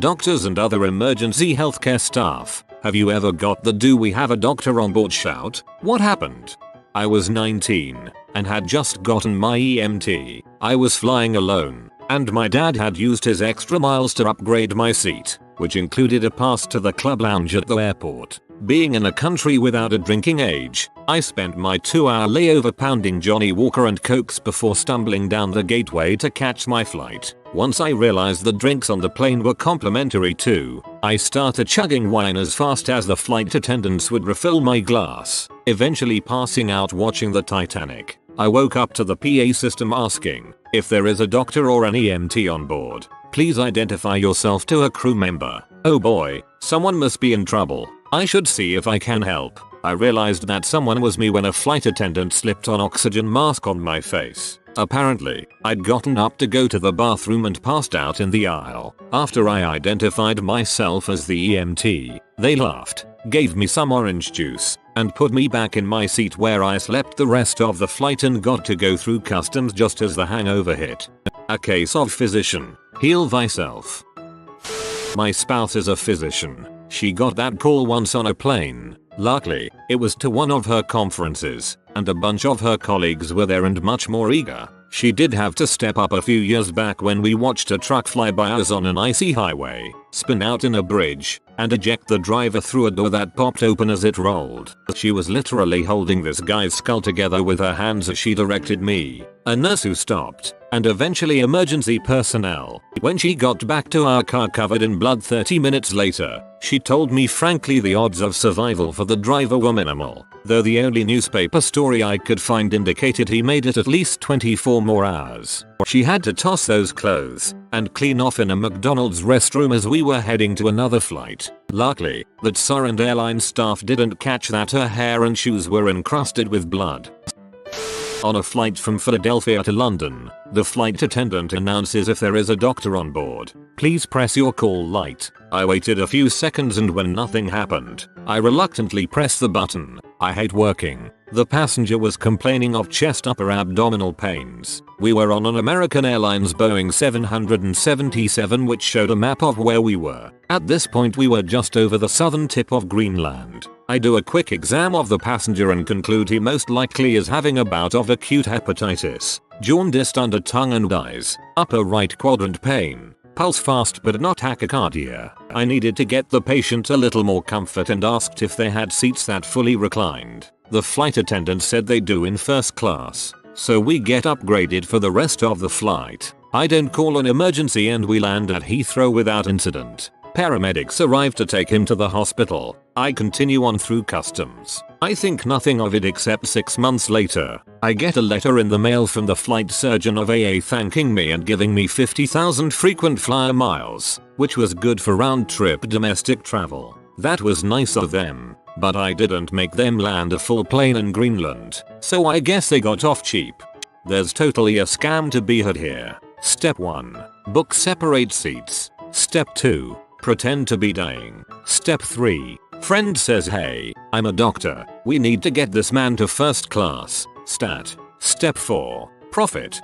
Doctors and other emergency healthcare staff, have you ever got the "do we have a doctor on board" shout? What happened? I was 19 and had just gotten my EMT. I was flying alone, and my dad had used his extra miles to upgrade my seat, which included a pass to the club lounge at the airport. Being in a country without a drinking age, I spent my 2-hour layover pounding Johnny Walker and Cokes before stumbling down the gateway to catch my flight. Once I realized the drinks on the plane were complimentary too, I started chugging wine as fast as the flight attendants would refill my glass, eventually passing out watching the Titanic. I woke up to the PA system asking, "If there is a doctor or an EMT on board, please identify yourself to a crew member." Oh boy, someone must be in trouble. I should see if I can help. I realized that someone was me when a flight attendant slipped an oxygen mask on my face. Apparently, I'd gotten up to go to the bathroom and passed out in the aisle. After I identified myself as the EMT, they laughed, gave me some orange juice, and put me back in my seat where I slept the rest of the flight and got to go through customs just as the hangover hit. A case of physician, heal thyself. My spouse is a physician. She got that call once on a plane. Luckily, it was to one of her conferences, and a bunch of her colleagues were there and much more eager. She did have to step up a few years back when we watched a truck fly by us on an icy highway, spin out in a bridge, and eject the driver through a door that popped open as it rolled. She was literally holding this guy's skull together with her hands as she directed me, a nurse who stopped, and eventually emergency personnel. When she got back to our car covered in blood 30 minutes later, she told me frankly the odds of survival for the driver were minimal, though the only newspaper story I could find indicated he made it at least 24 more hours. She had to toss those clothes and clean off in a McDonald's restroom as we were heading to another flight. Luckily, that SAR and airline staff didn't catch that her hair and shoes were encrusted with blood. On a flight from Philadelphia to London, the flight attendant announces if there is a doctor on board, please press your call light. I waited a few seconds and when nothing happened, I reluctantly pressed the button. I hate working. The passenger was complaining of chest upper abdominal pains. We were on an American Airlines Boeing 777 which showed a map of where we were. At this point we were just over the southern tip of Greenland. I do a quick exam of the passenger and conclude he most likely is having a bout of acute hepatitis, jaundiced under tongue and eyes, upper right quadrant pain, pulse fast but not tachycardia. I needed to get the patient a little more comfort and asked if they had seats that fully reclined. The flight attendant said they do in first class, so we get upgraded for the rest of the flight. I don't call an emergency and we land at Heathrow without incident. Paramedics arrive to take him to the hospital. I continue on through customs. I think nothing of it except 6 months later, I get a letter in the mail from the flight surgeon of AA thanking me and giving me 50,000 frequent flyer miles, which was good for round-trip domestic travel. That was nice of them, but I didn't make them land a full plane in Greenland, so I guess they got off cheap. There's totally a scam to be had here. Step 1. Book separate seats. Step 2. Pretend to be dying. Step 3. Friend says, hey, I'm a doctor. We need to get this man to first class. Stat. Step 4. Profit.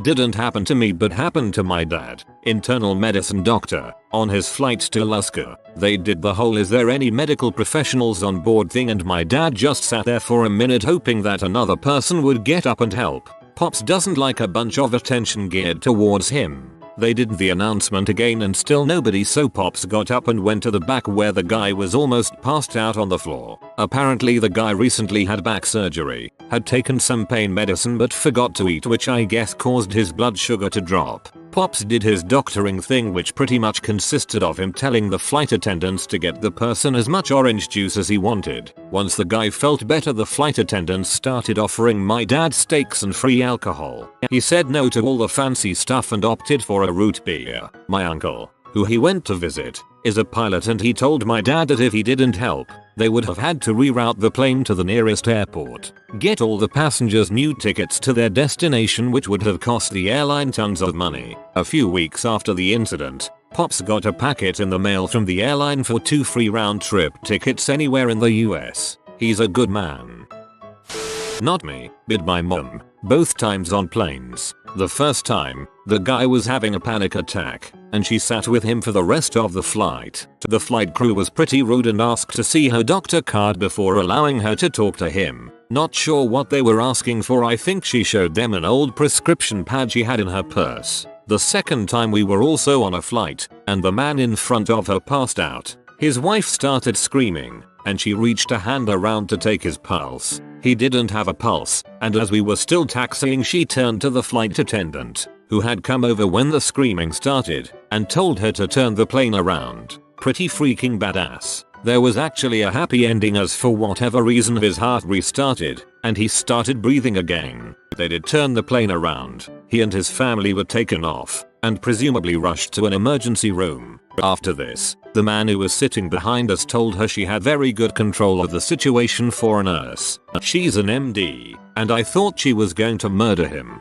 Didn't happen to me but happened to my dad, internal medicine doctor, on his flight to Alaska. They did the whole "is there any medical professionals on board" thing and my dad just sat there for a minute hoping that another person would get up and help. Pops doesn't like a bunch of attention geared towards him. They did the announcement again and still nobody, so Pops got up and went to the back where the guy was almost passed out on the floor. Apparently the guy recently had back surgery, had taken some pain medicine but forgot to eat, which I guess caused his blood sugar to drop. Pops did his doctoring thing, which pretty much consisted of him telling the flight attendants to get the person as much orange juice as he wanted. Once the guy felt better, the flight attendants started offering my dad steaks and free alcohol. He said no to all the fancy stuff and opted for a root beer. My uncle, who he went to visit, is a pilot and he told my dad that if he didn't help, they would have had to reroute the plane to the nearest airport, get all the passengers new tickets to their destination, which would have cost the airline tons of money. A few weeks after the incident, Pops got a packet in the mail from the airline for 2 free round-trip tickets anywhere in the US. He's a good man. Not me, but my mom, both times on planes. The first time, the guy was having a panic attack, and she sat with him for the rest of the flight. The flight crew was pretty rude and asked to see her doctor card before allowing her to talk to him. Not sure what they were asking for. I think she showed them an old prescription pad she had in her purse. The second time we were also on a flight, and the man in front of her passed out. His wife started screaming, and she reached a hand around to take his pulse. He didn't have a pulse, and as we were still taxiing she turned to the flight attendant, who had come over when the screaming started, and told her to turn the plane around. Pretty freaking badass. There was actually a happy ending as for whatever reason his heart restarted, and he started breathing again. They did turn the plane around. He and his family were taken off, and presumably rushed to an emergency room. After this, the man who was sitting behind us told her she had very good control of the situation for a nurse. She's an MD, and I thought she was going to murder him.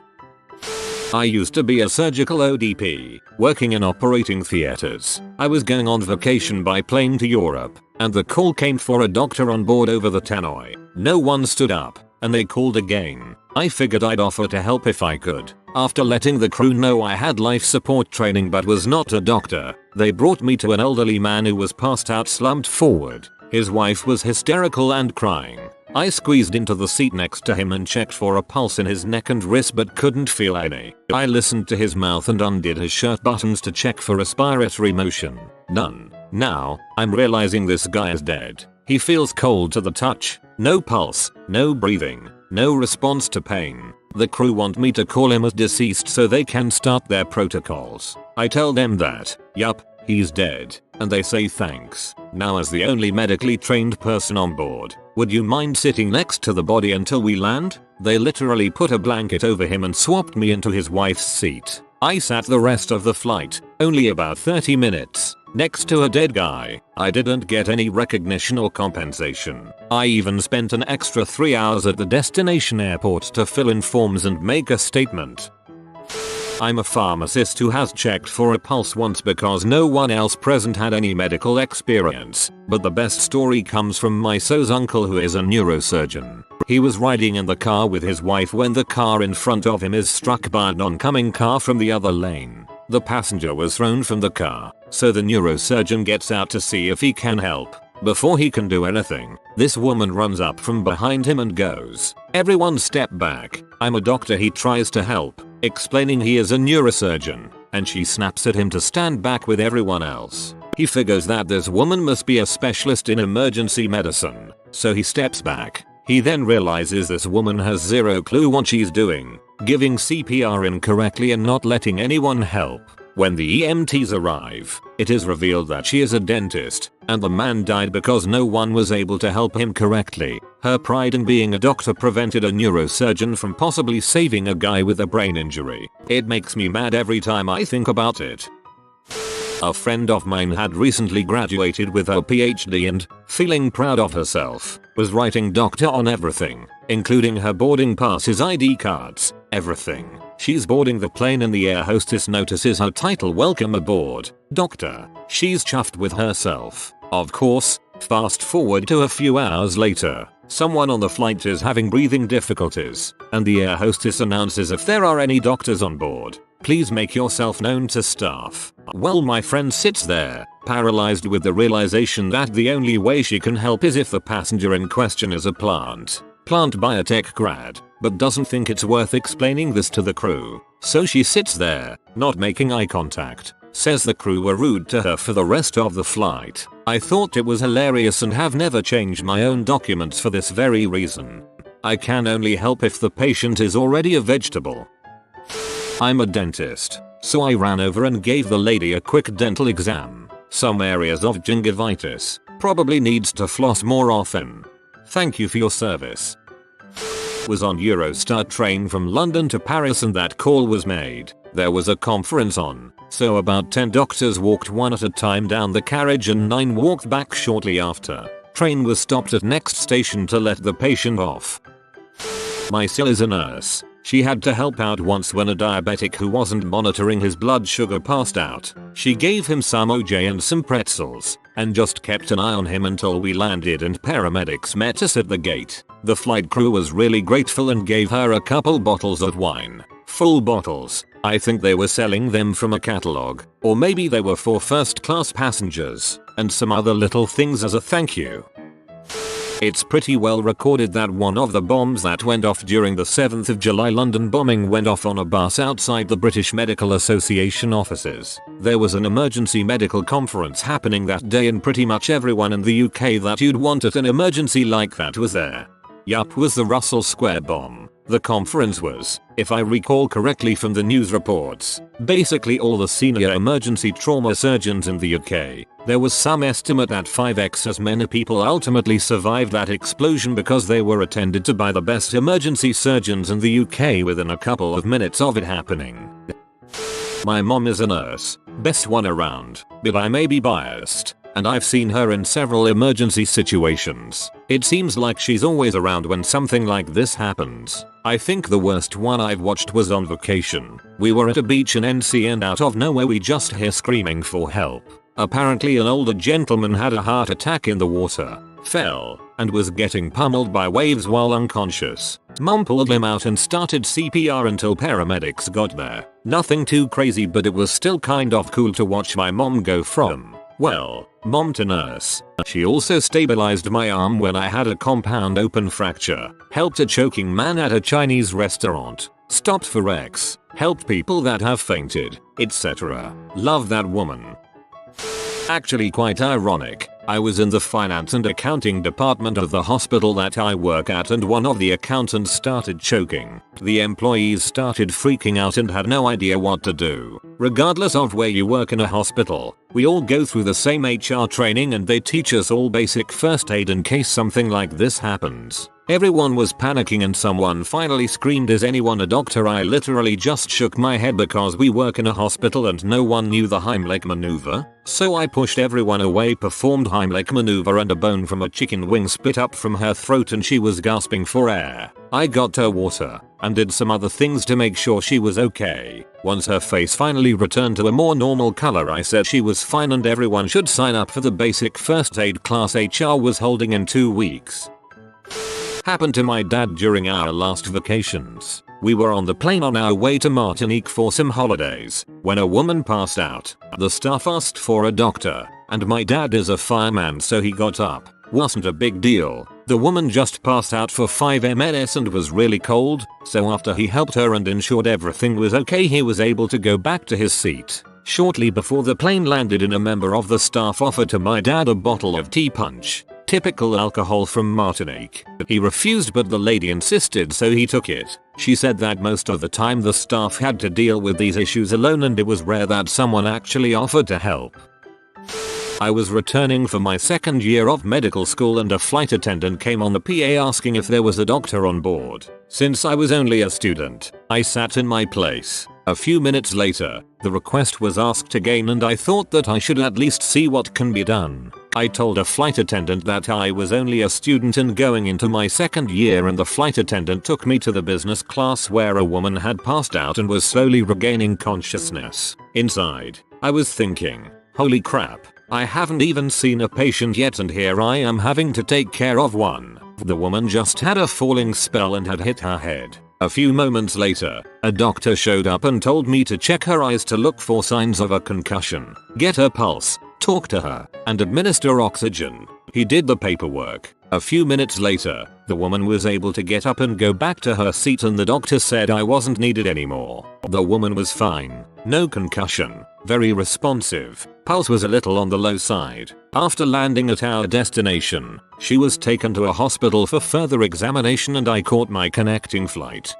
I used to be a surgical ODP, working in operating theaters. I was going on vacation by plane to Europe, and the call came for a doctor on board over the tannoy. No one stood up, and they called again. I figured I'd offer to help if I could. After letting the crew know I had life support training but was not a doctor, they brought me to an elderly man who was passed out slumped forward. His wife was hysterical and crying. I squeezed into the seat next to him and checked for a pulse in his neck and wrist but couldn't feel any. I listened to his mouth and undid his shirt buttons to check for respiratory motion. None. Now, I'm realizing this guy is dead. He feels cold to the touch. No pulse, no breathing, no response to pain. The crew want me to call him as deceased so they can start their protocols. I tell them that, yup, he's dead, and they say thanks. Now as the only medically trained person on board, would you mind sitting next to the body until we land? They literally put a blanket over him and swapped me into his wife's seat. I sat the rest of the flight, only about 30 minutes, next to a dead guy. I didn't get any recognition or compensation. I even spent an extra 3 hours at the destination airport to fill in forms and make a statement. I'm a pharmacist who has checked for a pulse once because no one else present had any medical experience. But the best story comes from my so's uncle who is a neurosurgeon. He was riding in the car with his wife when the car in front of him is struck by an oncoming car from the other lane. The passenger was thrown from the car, so the neurosurgeon gets out to see if he can help. Before he can do anything, this woman runs up from behind him and goes, "Everyone step back. I'm a doctor." He tries to help, explaining he is a neurosurgeon, and she snaps at him to stand back with everyone else. He figures that this woman must be a specialist in emergency medicine, so he steps back. He then realizes this woman has zero clue what she's doing, giving CPR incorrectly and not letting anyone help. When the EMTs arrive, it is revealed that she is a dentist, and the man died because no one was able to help him correctly. Her pride in being a doctor prevented a neurosurgeon from possibly saving a guy with a brain injury. It makes me mad every time I think about it. A friend of mine had recently graduated with her PhD and, feeling proud of herself, was writing doctor on everything, including her boarding passes, ID cards, everything. She's boarding the plane and the air hostess notices her title, "Welcome aboard, Doctor." She's chuffed with herself. Of course, fast forward to a few hours later, someone on the flight is having breathing difficulties, and the air hostess announces, "If there are any doctors on board, please make yourself known to staff." Well, my friend sits there, paralyzed with the realization that the only way she can help is if the passenger in question is a plant biotech grad, but doesn't think it's worth explaining this to the crew. So she sits there, not making eye contact, says the crew were rude to her for the rest of the flight. I thought it was hilarious and have never changed my own documents for this very reason. I can only help if the patient is already a vegetable. I'm a dentist, so I ran over and gave the lady a quick dental exam. Some areas of gingivitis, probably needs to floss more often. Thank you for your service. Was on Eurostar train from London to Paris and that call was made. There was a conference on, so about 10 doctors walked one at a time down the carriage and 9 walked back shortly after. Train was stopped at next station to let the patient off. My sil is a nurse. She had to help out once when a diabetic who wasn't monitoring his blood sugar passed out. She gave him some OJ and some pretzels, and just kept an eye on him until we landed and paramedics met us at the gate. The flight crew was really grateful and gave her a couple bottles of wine. Full bottles. I think they were selling them from a catalog, or maybe they were for first class passengers, and some other little things as a thank you. It's pretty well recorded that one of the bombs that went off during the 7th of July London bombing went off on a bus outside the British Medical Association offices. There was an emergency medical conference happening that day and pretty much everyone in the UK that you'd want at an emergency like that was there. Yup, was the Russell Square bomb. The conference was, if I recall correctly from the news reports, basically all the senior emergency trauma surgeons in the UK. There was some estimate that 5x as many people ultimately survived that explosion because they were attended to by the best emergency surgeons in the UK within a couple of minutes of it happening. My mom is a nurse, best one around, but I may be biased, and I've seen her in several emergency situations. It seems like she's always around when something like this happens. I think the worst one I've watched was on vacation. We were at a beach in NC and out of nowhere we just hear screaming for help. Apparently an older gentleman had a heart attack in the water, fell, and was getting pummeled by waves while unconscious. Mom pulled him out and started CPR until paramedics got there. Nothing too crazy, but it was still kind of cool to watch my mom go from, well, mom to nurse. She also stabilized my arm when I had a compound open fracture, helped a choking man at a Chinese restaurant, stopped for wrecks, helped people that have fainted, etc. Love that woman. Actually quite ironic, I was in the finance and accounting department of the hospital that I work at and one of the accountants started choking. The employees started freaking out and had no idea what to do. Regardless of where you work in a hospital, we all go through the same HR training and they teach us all basic first aid in case something like this happens. Everyone was panicking and someone finally screamed, "Is anyone a doctor?" I literally just shook my head because we work in a hospital and no one knew the Heimlich maneuver. So I pushed everyone away, performed Heimlich maneuver, and a bone from a chicken wing split up from her throat and she was gasping for air. I got her water and did some other things to make sure she was okay. Once her face finally returned to a more normal color, I said she was fine and everyone should sign up for the basic first aid class HR was holding in 2 weeks. Happened to my dad during our last vacations. We were on the plane on our way to Martinique for some holidays when a woman passed out. The staff asked for a doctor, and my dad is a fireman so he got up. Wasn't a big deal. The woman just passed out for 5 minutes and was really cold, so after he helped her and ensured everything was okay, he was able to go back to his seat. Shortly before the plane landed, a member of the staff offered to my dad a bottle of tea punch, typical alcohol from Martinique. He refused, but the lady insisted, so he took it. She said that most of the time the staff had to deal with these issues alone and it was rare that someone actually offered to help. I was returning for my second year of medical school and a flight attendant came on the PA asking if there was a doctor on board. Since I was only a student, I sat in my place. A few minutes later, the request was asked again and I thought that I should at least see what can be done. I told a flight attendant that I was only a student and going into my second year, and the flight attendant took me to the business class where a woman had passed out and was slowly regaining consciousness. Inside, I was thinking, holy crap, I haven't even seen a patient yet and here I am having to take care of one. The woman just had a falling spell and had hit her head. A few moments later, a doctor showed up and told me to check her eyes to look for signs of a concussion, get her pulse, talk to her, and administer oxygen. He did the paperwork. A few minutes later, the woman was able to get up and go back to her seat and the doctor said I wasn't needed anymore. The woman was fine. No concussion. Very responsive. Pulse was a little on the low side. After landing at our destination, she was taken to a hospital for further examination and I caught my connecting flight.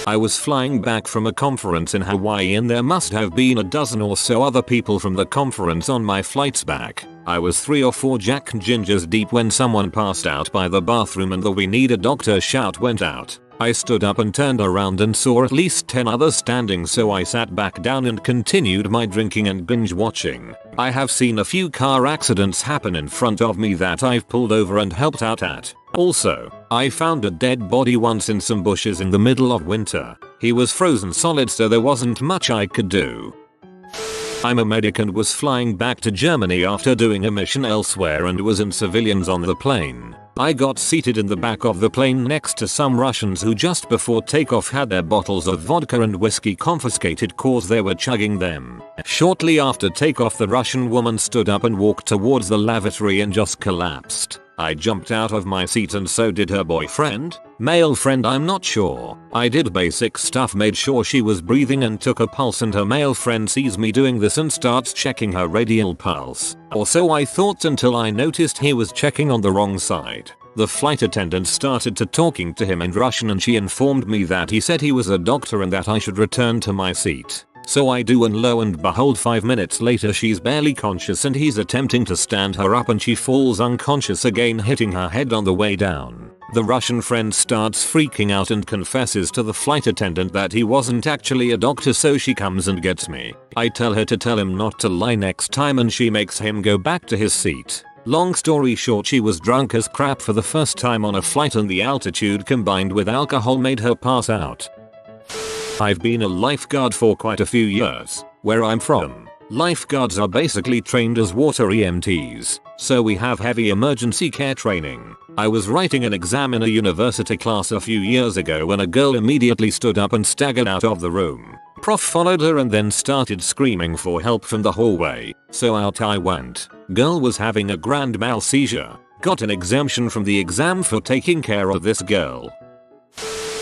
I was flying back from a conference in Hawaii and there must have been a dozen or so other people from the conference on my flights back. I was 3 or 4 Jack Gingers deep when someone passed out by the bathroom and the "We need a doctor" shout went out. I stood up and turned around and saw at least 10 others standing, so I sat back down and continued my drinking and binge watching. I have seen a few car accidents happen in front of me that I've pulled over and helped out at. Also, I found a dead body once in some bushes in the middle of winter. He was frozen solid so there wasn't much I could do. I'm a medic and was flying back to Germany after doing a mission elsewhere and was in civilians on the plane. I got seated in the back of the plane next to some Russians who just before takeoff had their bottles of vodka and whiskey confiscated cause they were chugging them. Shortly after takeoff, the Russian woman stood up and walked towards the lavatory and just collapsed. I jumped out of my seat and so did her boyfriend? Male friend, I'm not sure. I did basic stuff, made sure she was breathing and took a pulse, and her male friend sees me doing this and starts checking her radial pulse. Or so I thought until I noticed he was checking on the wrong side. The flight attendant started to talking to him in Russian and she informed me that he said he was a doctor and that I should return to my seat. So I do, and lo and behold 5 minutes later she's barely conscious and he's attempting to stand her up and she falls unconscious again, hitting her head on the way down. The Russian friend starts freaking out and confesses to the flight attendant that he wasn't actually a doctor, so she comes and gets me. I tell her to tell him not to lie next time and she makes him go back to his seat. Long story short, she was drunk as crap for the first time on a flight and the altitude combined with alcohol made her pass out. I've been a lifeguard for quite a few years. Where I'm from, lifeguards are basically trained as water EMTs, so we have heavy emergency care training. I was writing an exam in a university class a few years ago when a girl immediately stood up and staggered out of the room. Prof followed her and then started screaming for help from the hallway, so out I went. Girl was having a grand mal seizure. Got an exemption from the exam for taking care of this girl.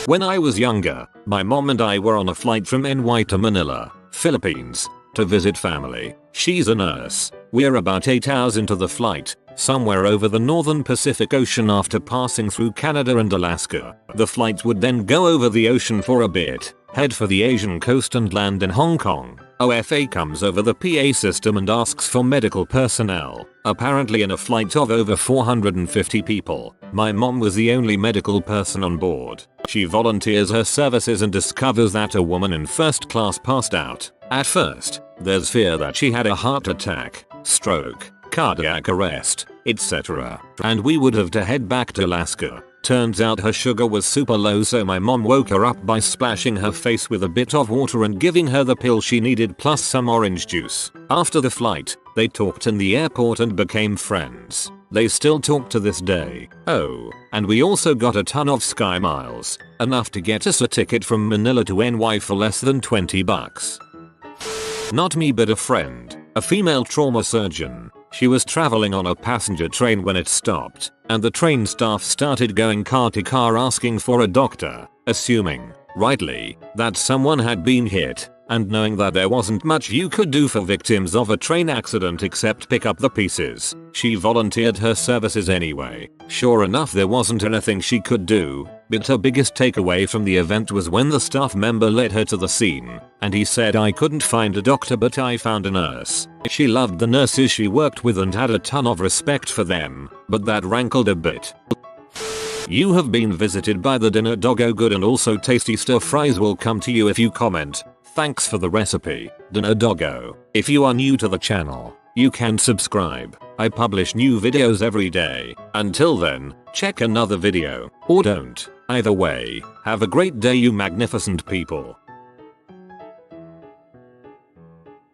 When I was younger, my mom and I were on a flight from NY to Manila, Philippines, to visit family. She's a nurse. We're about 8 hours into the flight, somewhere over the northern Pacific Ocean after passing through Canada and Alaska. The flight would then go over the ocean for a bit, head for the Asian coast and land in Hong Kong. OFA comes over the PA system and asks for medical personnel. Apparently in a flight of over 450 people, my mom was the only medical person on board. She volunteers her services and discovers that a woman in first class passed out. At first, there's fear that she had a heart attack, stroke, cardiac arrest, etc. And we would have to head back to Alaska. Turns out her sugar was super low, so my mom woke her up by splashing her face with a bit of water and giving her the pill she needed plus some orange juice. After the flight, they talked in the airport and became friends. They still talk to this day. Oh, and we also got a ton of sky miles, enough to get us a ticket from Manila to NY for less than 20 bucks. Not me but a friend, a female trauma surgeon. She was traveling on a passenger train when it stopped, and the train staff started going car to car asking for a doctor, assuming, rightly, that someone had been hit, and knowing that there wasn't much you could do for victims of a train accident except pick up the pieces. She volunteered her services anyway. Sure enough, there wasn't anything she could do, but her biggest takeaway from the event was when the staff member led her to the scene, and he said, "I couldn't find a doctor but I found a nurse." She loved the nurses she worked with and had a ton of respect for them, but that rankled a bit. You have been visited by the dinner doggo. Good and also tasty stir fries will come to you if you comment. Thanks for the recipe, Dinner Doggo. If you are new to the channel, you can subscribe. I publish new videos every day. Until then, check another video, or don't. Either way, have a great day you magnificent people.